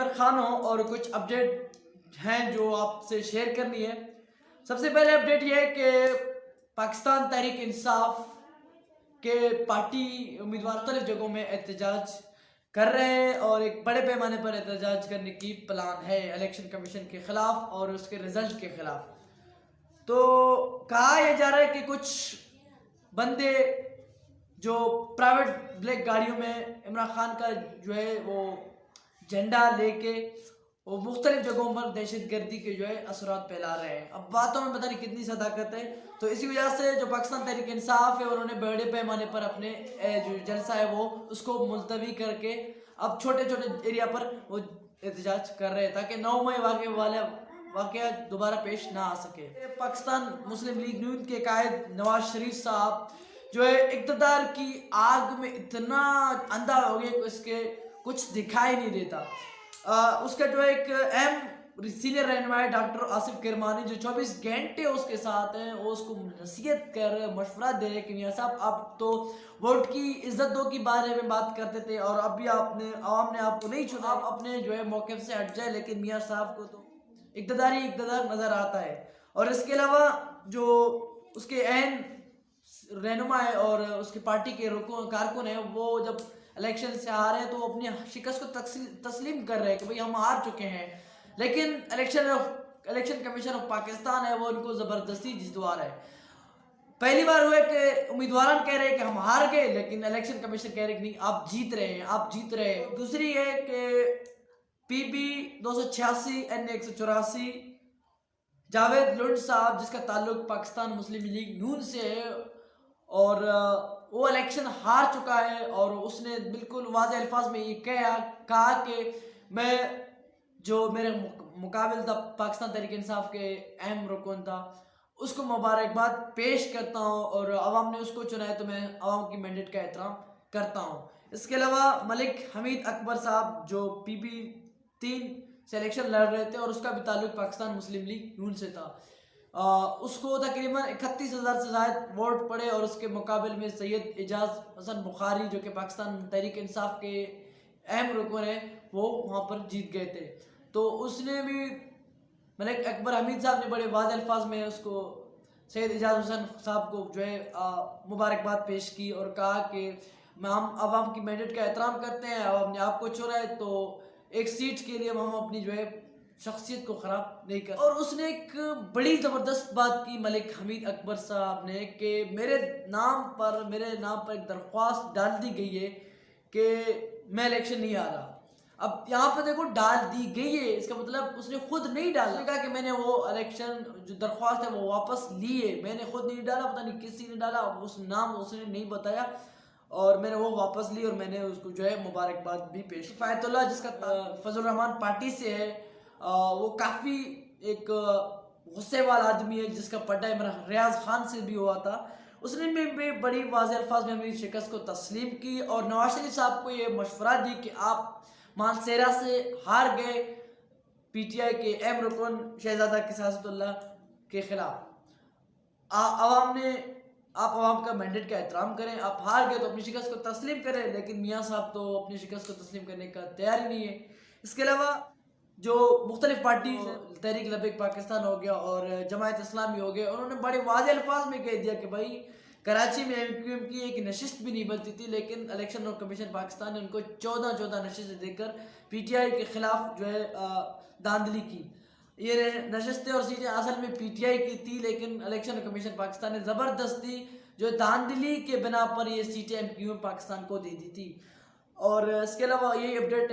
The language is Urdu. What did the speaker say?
عمر خان ہوں اور کچھ اپڈیٹ ہیں جو آپ سے شیئر کرنی ہے۔ سب سے پہلے اپڈیٹ یہ ہے کہ پاکستان تحریک انصاف کے پارٹی امیدوار مختلف جگہوں میں احتجاج کر رہے ہیں اور ایک بڑے پیمانے پر احتجاج کرنے کی پلان ہے الیکشن کمیشن کے خلاف اور اس کے رزلٹ کے خلاف۔ تو کہا یہ جا رہا ہے کہ کچھ بندے جو پرائیویٹ بلیک گاڑیوں میں عمران خان کا جو ہے وہ جھنڈا لے کے وہ مختلف جگہوں پر دہشت گردی کے جو ہے اثرات پھیلا رہے ہیں۔ اب باتوں میں پتہ نہیں کتنی صداقت ہے، تو اسی وجہ سے جو پاکستان تحریک انصاف ہے انہوں نے بڑے پیمانے پر اپنے جو جلسہ ہے وہ اس کو ملتوی کر کے اب چھوٹے چھوٹے ایریا پر وہ احتجاج کر رہے ہیں تاکہ 9 مئی واقعہ دوبارہ پیش نہ آ سکے۔ پاکستان مسلم لیگ نون کے قائد نواز شریف صاحب جو ہے اقتدار کی آگ میں اتنا اندھا ہو گیا کہ اس کے کچھ دکھائی نہیں دیتا۔ اس کا جو ایک اہم سینئر رہنما ہے ڈاکٹر آصف کرمانی جو 24 گھنٹے اس کے ساتھ ہیں، وہ اس کو نصیحت کر مشورہ دے رہے کہ میاں صاحب آپ تو ووٹ کی عزت دو کی بارے میں بات کرتے تھے اور اب بھی عوام نے آپ کو نہیں چنا، آپ اپنے جو ہے موقف سے ہٹ جائے، لیکن میاں صاحب کو تو اقتدار نظر آتا ہے۔ اور اس کے علاوہ جو اس کے اہم رہنما ہے اور اس کی پارٹی کے کارکن ہیں، وہ جب الیکشن سے ہارے ہیں تو وہ اپنی شکست کو تسلیم کر رہے ہیں کہ بھئی ہم ہار چکے ہیں، لیکن الیکشن کمیشن آف پاکستان ہے وہ ان کو زبردستی جتوا رہا ہے۔ پہلی بار ہوا ہے کہ امیدواران کہہ رہے ہیں کہ ہم ہار گئے، لیکن الیکشن کمیشن کہہ رہے ہیں کہ نہیں آپ جیت رہے ہیں، آپ جیت رہے ہیں۔ دوسری ہے کہ پی بی 286 این 184 جاوید لنڈ صاحب جس کا تعلق پاکستان مسلم لیگ نون سے ہے اور وہ الیکشن ہار چکا ہے، اور اس نے بالکل واضح الفاظ میں یہ کہا کہ میں جو میرے مقابل تھا پاکستان تحریک انصاف کے اہم رکن تھا اس کو مبارکباد پیش کرتا ہوں، اور عوام نے اس کو چنا ہے تو میں عوام کی مینڈیٹ کا احترام کرتا ہوں۔ اس کے علاوہ ملک حمید اکبر صاحب جو پی بی 3 سے الیکشن لڑ رہے تھے اور اس کا بھی تعلق پاکستان مسلم لیگ نون سے تھا، اس کو تقریباً 31,000 سے زائد ووٹ پڑے اور اس کے مقابل میں سید اعجاز حسن بخاری جو کہ پاکستان تحریک انصاف کے اہم رکن ہیں وہ وہاں پر جیت گئے تھے۔ تو اس نے بھی ملک اکبر حمید صاحب نے بڑے واضح الفاظ میں اس کو سید اعجاز حسن صاحب کو جو ہے مبارکباد پیش کی اور کہا کہ ہم عوام کی مینڈیٹ کا احترام کرتے ہیں، عوام نے آپ کو چنا ہے تو ایک سیٹ کے لیے ہم اپنی جو ہے شخصیت کو خراب نہیں کرتے۔ اور اس نے ایک بڑی زبردست بات کی ملک حمید اکبر صاحب نے کہ میرے نام پر ایک درخواست ڈال دی گئی ہے کہ میں الیکشن نہیں آ رہا۔ اب یہاں پہ دیکھو ڈال دی گئی ہے، اس کا مطلب اس نے خود نہیں ڈالا۔ اس نے کہا کہ میں نے وہ الیکشن جو درخواست ہے وہ واپس لی ہے، میں نے خود نہیں ڈالا، پتہ نہیں کسی نے ڈالا، اس نام اس نے نہیں بتایا، اور میں نے وہ واپس لی اور میں نے اس کو جو ہے مبارکباد بھی پیش کی۔ فیت اللہ جس کا فضل الرحمان پارٹی سے ہے، وہ کافی ایک غصے والا آدمی ہے جس کا پٹا ریاض خان سے بھی ہوا تھا، اس نے بھی بڑی واضح الفاظ میں اپنی شکست کو تسلیم کی اور نواز شریف صاحب کو یہ مشورہ دی کہ آپ مانسیرا سے ہار گئے پی ٹی آئی کے اہم رکن شہزادہ کساسۃ اللہ کے خلاف، آپ عوام کا مینڈیٹ کا احترام کریں، آپ ہار گئے تو اپنی شکست کو تسلیم کریں، لیکن میاں صاحب تو اپنی شکست کو تسلیم کرنے کا تیار ہی نہیں ہے۔ اس کے علاوہ جو مختلف پارٹیز تحریک لبیک پاکستان ہو گیا اور جماعت اسلامی ہو گیا، انہوں نے بڑے واضح الفاظ میں کہہ دیا کہ بھائی کراچی میں ایم کیو ایم کی ایک نشست بھی نہیں بنتی تھی، لیکن الیکشن کمیشن پاکستان نے ان کو 14 نشستیں دے کر پی ٹی آئی کے خلاف جو ہے دھاندلی کی۔ یہ نشستیں اور سیٹیں اصل میں پی ٹی آئی کی تھی، لیکن الیکشن کمیشن پاکستان نے زبردستی جو دھاندلی کے بنا پر یہ سیٹیں ایم کیو ایم پاکستان کو دے دی تھی۔ اور اس کے علاوہ یہ اپڈیٹ